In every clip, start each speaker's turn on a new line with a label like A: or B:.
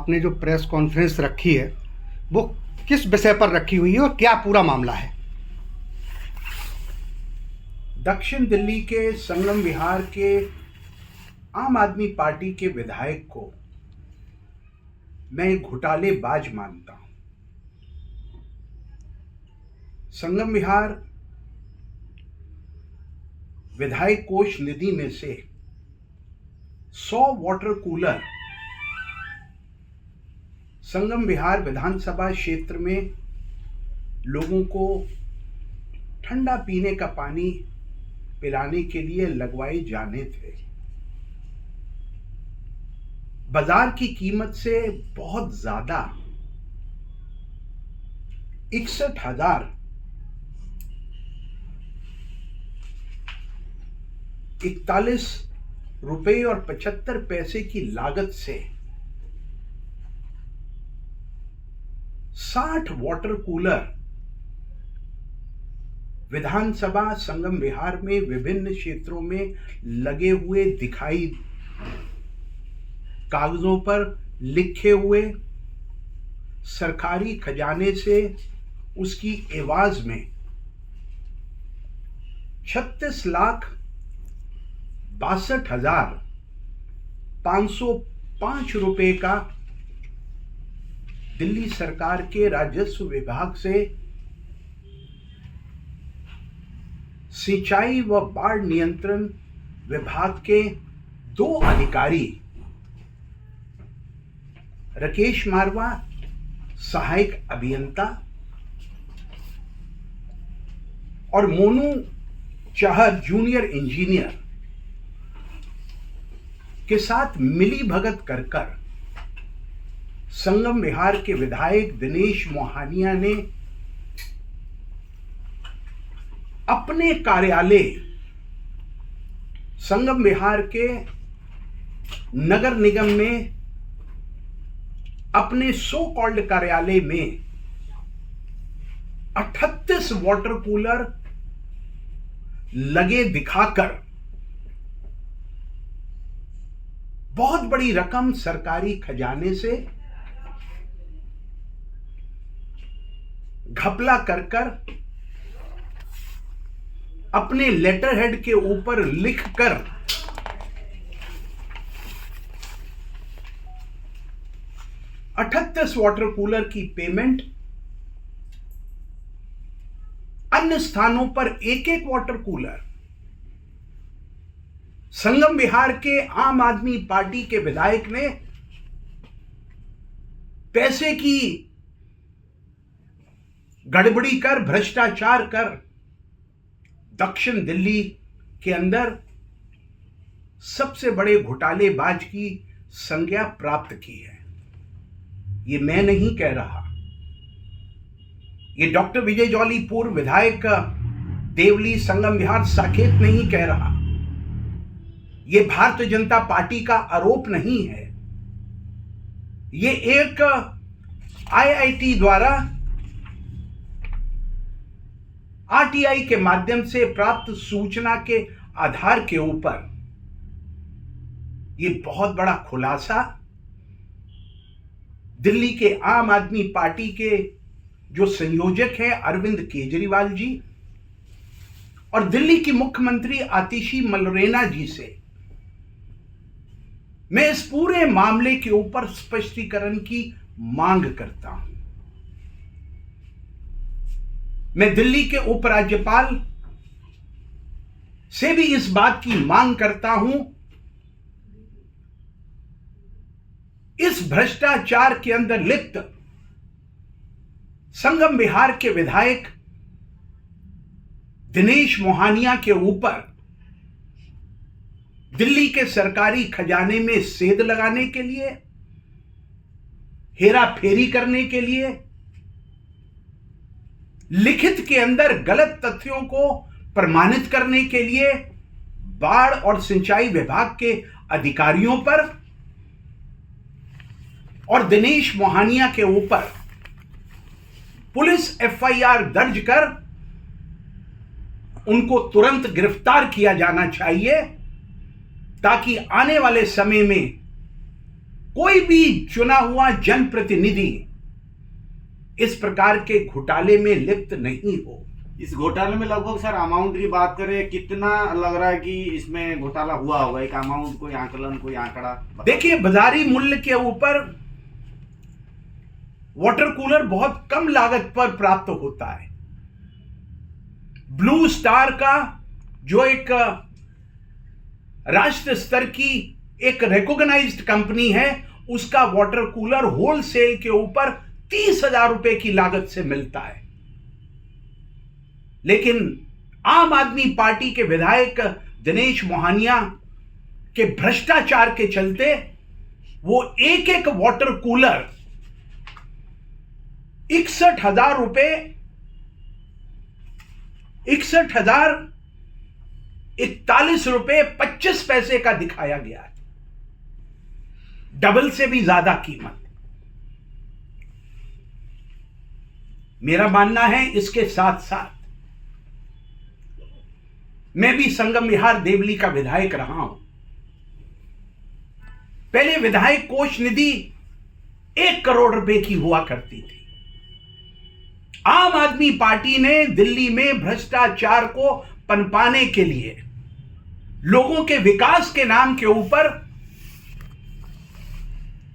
A: आपने जो press conference रखी है वो किस विषय पर रखी हुई है और क्या पूरा मामला है?
B: दक्षिण दिल्ली के संगम विहार के आम आदमी पार्टी के विधायक को मैं घोटालेबाज मानता हूं। संगम विहार विधायक कोष निधि में से 100 वाटर कूलर संगम विहार विधानसभा क्षेत्र में लोगों को ठंडा पीने का पानी पिलाने के लिए लगवाए जाने थे। बाजार की कीमत से बहुत ज्यादा 61,041 रुपए और 75 पैसे की लागत से 60 वाटर कूलर विधानसभा संगम विहार में विभिन्न क्षेत्रों में लगे हुए दिखाई, कागजों पर लिखे हुए, सरकारी खजाने से उसकी एवाज में 36,62,505 रुपए का दिल्ली सरकार के राजस्व विभाग से सिंचाई व बाढ़ नियंत्रण विभाग के 2 अधिकारी राकेश मारवा सहायक अभियंता और मोनू चाहर जूनियर इंजीनियर के साथ मिली भगत कर संगम विहार के विधायक दिनेश मोहानिया ने अपने कार्यालय संगम विहार के नगर निगम में अपने सो कॉल्ड कार्यालय में 38 वाटर कूलर लगे दिखाकर बहुत बड़ी रकम सरकारी खजाने से घपला कर अपने लेटर हेड के ऊपर लिखकर अठत्तीस वाटर कूलर की पेमेंट अन्य स्थानों पर एक वाटर कूलर संगम विहार के आम आदमी पार्टी के विधायक ने पैसे की गड़बड़ी कर, भ्रष्टाचार कर दक्षिण दिल्ली के अंदर सबसे बड़े घोटालेबाज की संज्ञा प्राप्त की है। ये मैं नहीं कह रहा, ये डॉक्टर विजय जौली पूर्व विधायक देवली संगम विहार साकेत नहीं कह रहा, ये भारतीय जनता पार्टी का आरोप नहीं है, ये एक आईआईटी द्वारा आरटीआई के माध्यम से प्राप्त सूचना के आधार के ऊपर ये बहुत बड़ा खुलासा दिल्ली के आम आदमी पार्टी के जो संयोजक हैं अरविंद केजरीवाल जी और दिल्ली की मुख्यमंत्री आतिशी मलरेना जी से मैं इस पूरे मामले के ऊपर स्पष्टीकरण की मांग करता हूं। मैं दिल्ली के उपराज्यपाल से भी इस बात की मांग करता हूं, इस भ्रष्टाचार के अंदर लिप्त संगम विहार के विधायक दिनेश मोहानिया के ऊपर दिल्ली के सरकारी खजाने में सेंध लगाने के लिए, हेरा फेरी करने के लिए, लिखित के अंदर गलत तथ्यों को प्रमाणित करने के लिए बाढ़ और सिंचाई विभाग के अधिकारियों पर और दिनेश मोहानिया के ऊपर पुलिस एफआईआर दर्ज कर उनको तुरंत गिरफ्तार किया जाना चाहिए ताकि आने वाले समय में कोई भी चुना हुआ जनप्रतिनिधि इस प्रकार के घोटाले में लिप्त नहीं हो।
C: इस घोटाले में लगभग सर अमाउंट की बात करें, कितना लग रहा है कि इसमें घोटाला हुआ होगा? एक अमाउंट, कोई आंकलन, कोई आंकड़ा?
B: देखिए, बाजारी मूल्य के ऊपर वाटर कूलर बहुत कम लागत पर प्राप्त होता है। ब्लू स्टार का जो एक राष्ट्र स्तर की एक रिकॉग्नाइज्ड कंपनी है, उसका वाटर कूलर होलसेल के ऊपर 30,000 रुपए की लागत से मिलता है। लेकिन आम आदमी पार्टी के विधायक दिनेश मोहनिया के भ्रष्टाचार के चलते वो एक एक वाटर कूलर 61,000 रुपए, 61,041 रुपए 25 पैसे का दिखाया गया है, डबल से भी ज्यादा कीमत। मेरा मानना है इसके साथ साथ मैं भी संगम विहार देवली का विधायक रहा हूं। पहले विधायक कोष निधि 1 करोड़ रुपए की हुआ करती थी। आम आदमी पार्टी ने दिल्ली में भ्रष्टाचार को पनपाने के लिए लोगों के विकास के नाम के ऊपर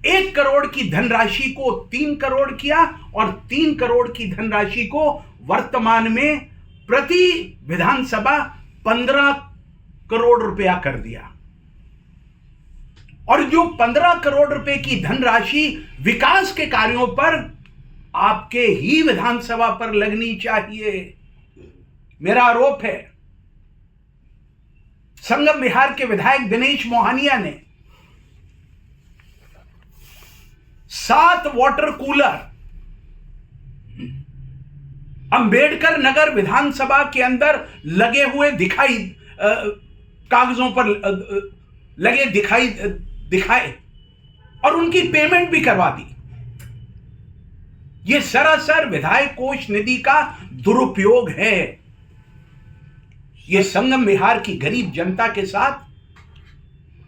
B: 1 करोड़ की धनराशि को 3 करोड़ किया और 3 करोड़ की धनराशि को वर्तमान में प्रति विधानसभा 15 करोड़ रुपया कर दिया। और जो 15 करोड़ रुपए की धनराशि विकास के कार्यों पर आपके ही विधानसभा पर लगनी चाहिए। मेरा आरोप है, संगम विहार के विधायक दिनेश मोहनिया ने 7 वाटर कूलर अंबेडकर नगर विधानसभा के अंदर लगे हुए कागजों पर लगे दिखाए और उनकी पेमेंट भी करवा दी। यह सरासर विधायक कोष निधि का दुरुपयोग है। यह संगम विहार की गरीब जनता के साथ,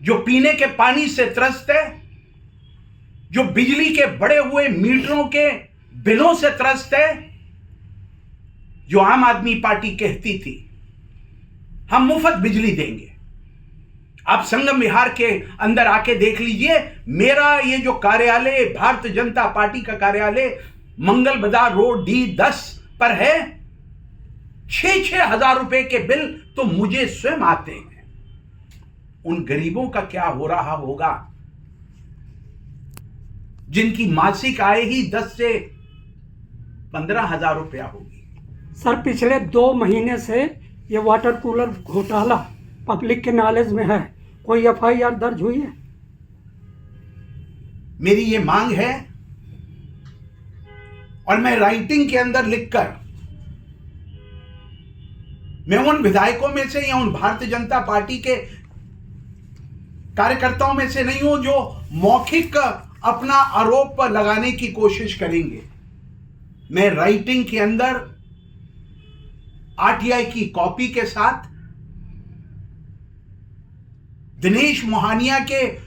B: जो पीने के पानी से त्रस्त है, जो बिजली के बढ़े हुए मीटरों के बिलों से त्रस्त है, जो आम आदमी पार्टी कहती थी हम मुफ्त बिजली देंगे। आप संगम विहार के अंदर आके देख लीजिए, मेरा ये जो कार्यालय, भारतीय जनता पार्टी का कार्यालय मंगल बाजार रोड D10 पर है, 6-6 हजार रुपए के बिल तो मुझे स्वयं आते हैं। उन गरीबों का क्या हो रहा होगा जिनकी मासिक आय ही 10 से 15 हजार रुपया होगी।
D: सर, पिछले 2 महीने से ये वाटर कूलर घोटाला पब्लिक के नॉलेज में है, कोई FIR दर्ज हुई है?
B: मेरी ये मांग है और मैं राइटिंग के अंदर लिखकर, मैं उन विधायकों में से या उन भारतीय जनता पार्टी के कार्यकर्ताओं में से नहीं हूं जो मौखिक अपना आरोप लगाने की कोशिश करेंगे। मैं राइटिंग के अंदर RTI की कॉपी के साथ दिनेश मोहनिया के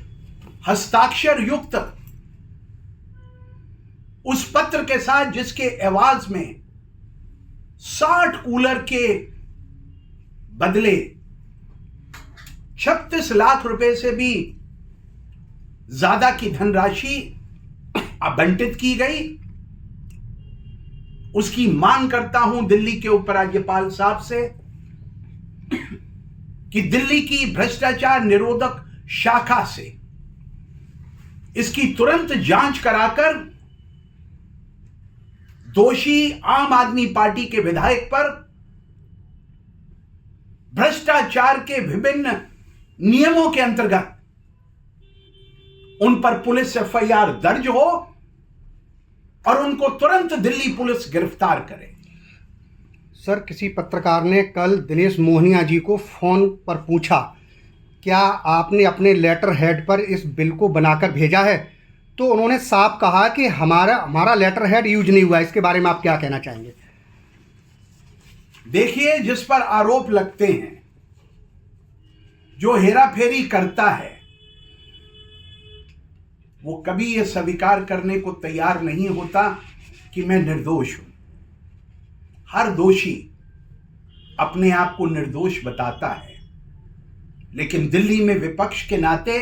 B: हस्ताक्षर युक्त उस पत्र के साथ, जिसके एवाज में 60 कूलर के बदले 36 लाख रुपए से भी ज्यादा की धनराशि आवंटित की गई, उसकी मांग करता हूं दिल्ली के उपराज्यपाल साहब से कि दिल्ली की भ्रष्टाचार निरोधक शाखा से इसकी तुरंत जांच कराकर दोषी आम आदमी पार्टी के विधायक पर भ्रष्टाचार के विभिन्न नियमों के अंतर्गत उन पर पुलिस FIR दर्ज हो और उनको तुरंत दिल्ली पुलिस गिरफ्तार करे।
A: सर, किसी पत्रकार ने कल दिनेश मोहनिया जी को फ़ोन पर पूछा, क्या आपने अपने लेटर हेड पर इस बिल को बनाकर भेजा है? तो उन्होंने साफ कहा कि हमारा लेटर हेड यूज नहीं हुआ। इसके बारे में आप क्या कहना चाहेंगे?
B: देखिए, जिस पर आरोप लगते हैं, जो हेरा फेरी करता है, वो कभी ये स्वीकार करने को तैयार नहीं होता कि मैं निर्दोष हूं। हर दोषी अपने आप को निर्दोष बताता है, लेकिन दिल्ली में विपक्ष के नाते,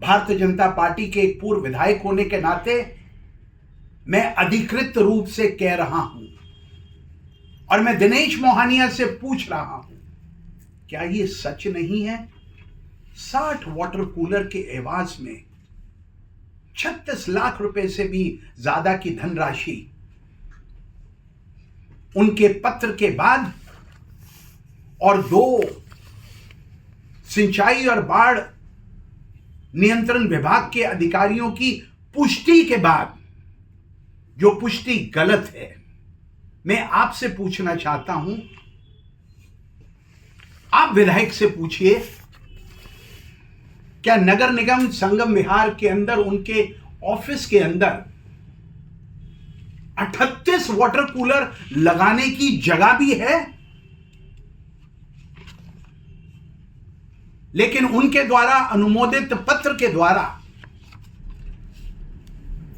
B: भारतीय जनता पार्टी के एक पूर्व विधायक होने के नाते मैं अधिकृत रूप से कह रहा हूं और मैं दिनेश मोहनिया से पूछ रहा हूं, क्या ये सच नहीं है? 60 वाटर कूलर के एवज में 36 लाख रुपए से भी ज्यादा की धनराशि उनके पत्र के बाद और 2 सिंचाई और बाढ़ नियंत्रण विभाग के अधिकारियों की पुष्टि के बाद, जो पुष्टि गलत है, मैं आपसे पूछना चाहता हूं, आप विधायक से पूछिए, क्या नगर निगम संगम विहार के अंदर उनके ऑफिस के अंदर 38 वाटर कूलर लगाने की जगह भी है? लेकिन उनके द्वारा अनुमोदित पत्र के द्वारा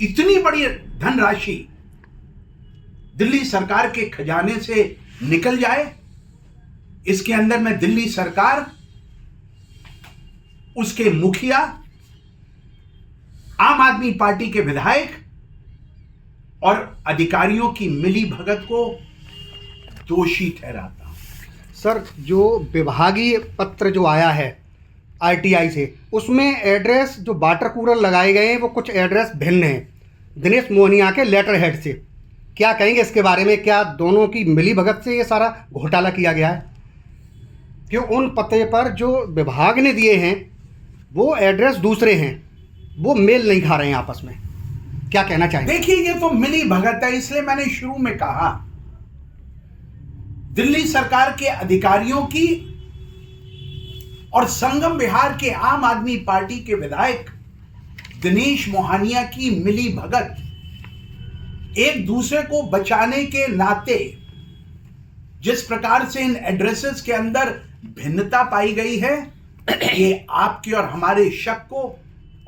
B: इतनी बड़ी धनराशि दिल्ली सरकार के खजाने से निकल जाए, इसके अंदर में दिल्ली सरकार, उसके मुखिया, आम आदमी पार्टी के विधायक और अधिकारियों की मिली भगत को दोषी ठहराता हूं।
A: सर, जो विभागीय पत्र जो आया है आरटीआई से, उसमें एड्रेस जो वाटर कूलर लगाए गए हैं वो कुछ एड्रेस भिन्न हैं दिनेश मोहनिया के लेटर हेड से। क्या कहेंगे इसके बारे में? क्या दोनों की मिली भगत से ये सारा घोटाला किया गया है? क्यों उन पते पर जो विभाग ने दिए हैं वो एड्रेस दूसरे हैं, वो मेल नहीं खा रहे हैं आपस में? क्या कहना चाहेंगे?
B: देखिए, ये तो मिली भगत है, इसलिए मैंने शुरू में कहा दिल्ली सरकार के अधिकारियों की और संगम विहार के आम आदमी पार्टी के विधायक दिनेश मोहनिया की मिली भगत, एक दूसरे को बचाने के नाते जिस प्रकार से इन एड्रेसेस के अंदर भिन्नता पाई गई है, ये आपके और हमारे शक को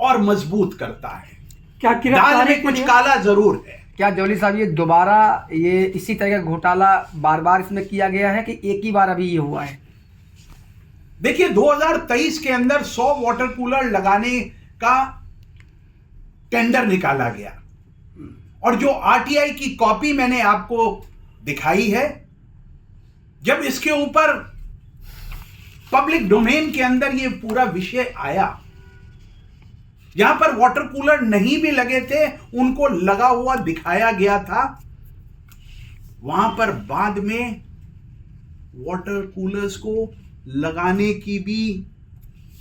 B: और मजबूत करता है।
D: क्या
B: दाल
D: गिरफ्तारी
B: में
D: के
B: कुछ
D: लिए
B: काला जरूर है।
E: क्या जौली साहब ये दोबारा ये इसी तरह का घोटाला बार बार इसमें किया गया है कि एक ही बार अभी ये हुआ है?
B: देखिए, 2023 के अंदर 100 वाटर कूलर लगाने का टेंडर निकाला गया और जो आरटीआई की कॉपी मैंने आपको दिखाई है, जब इसके ऊपर पब्लिक डोमेन के अंदर ये पूरा विषय आया, जहां पर वाटर कूलर नहीं भी लगे थे उनको लगा हुआ दिखाया गया था, वहां पर बाद में वाटर कूलर्स को लगाने की भी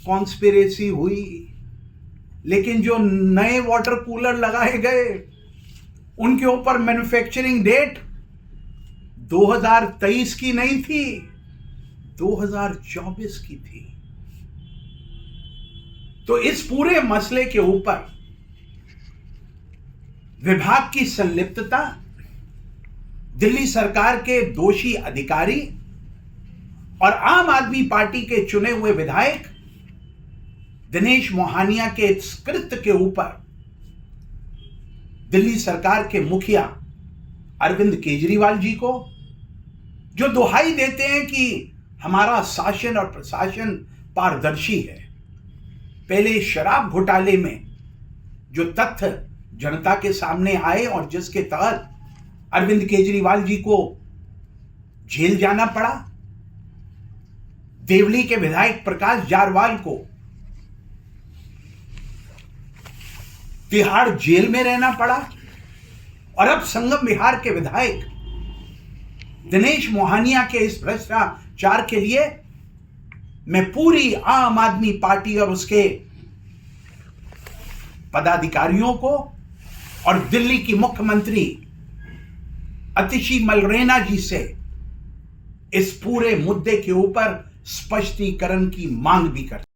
B: कॉन्स्पिरेसी हुई। लेकिन जो नए वाटर कूलर लगाए गए उनके ऊपर मैन्युफैक्चरिंग डेट 2023 की नहीं थी, 2024 की थी। तो इस पूरे मसले के ऊपर विभाग की संलिप्तता, दिल्ली सरकार के दोषी अधिकारी और आम आदमी पार्टी के चुने हुए विधायक दिनेश मोहनिया के इस कृत्य के ऊपर दिल्ली सरकार के मुखिया अरविंद केजरीवाल जी को, जो दुहाई देते हैं कि हमारा शासन और प्रशासन पारदर्शी है, पहले शराब घोटाले में जो तथ्य जनता के सामने आए और जिसके तहत अरविंद केजरीवाल जी को जेल जाना पड़ा, देवली के विधायक प्रकाश जारवाल को तिहाड़ जेल में रहना पड़ा, और अब संगम विहार के विधायक दिनेश मोहनिया के इस भ्रष्टाचार के लिए मैं पूरी आम आदमी पार्टी और उसके पदाधिकारियों को और दिल्ली की मुख्यमंत्री अतिशी मलरेना जी से इस पूरे मुद्दे के ऊपर स्पष्टीकरण की मांग भी करता हूं।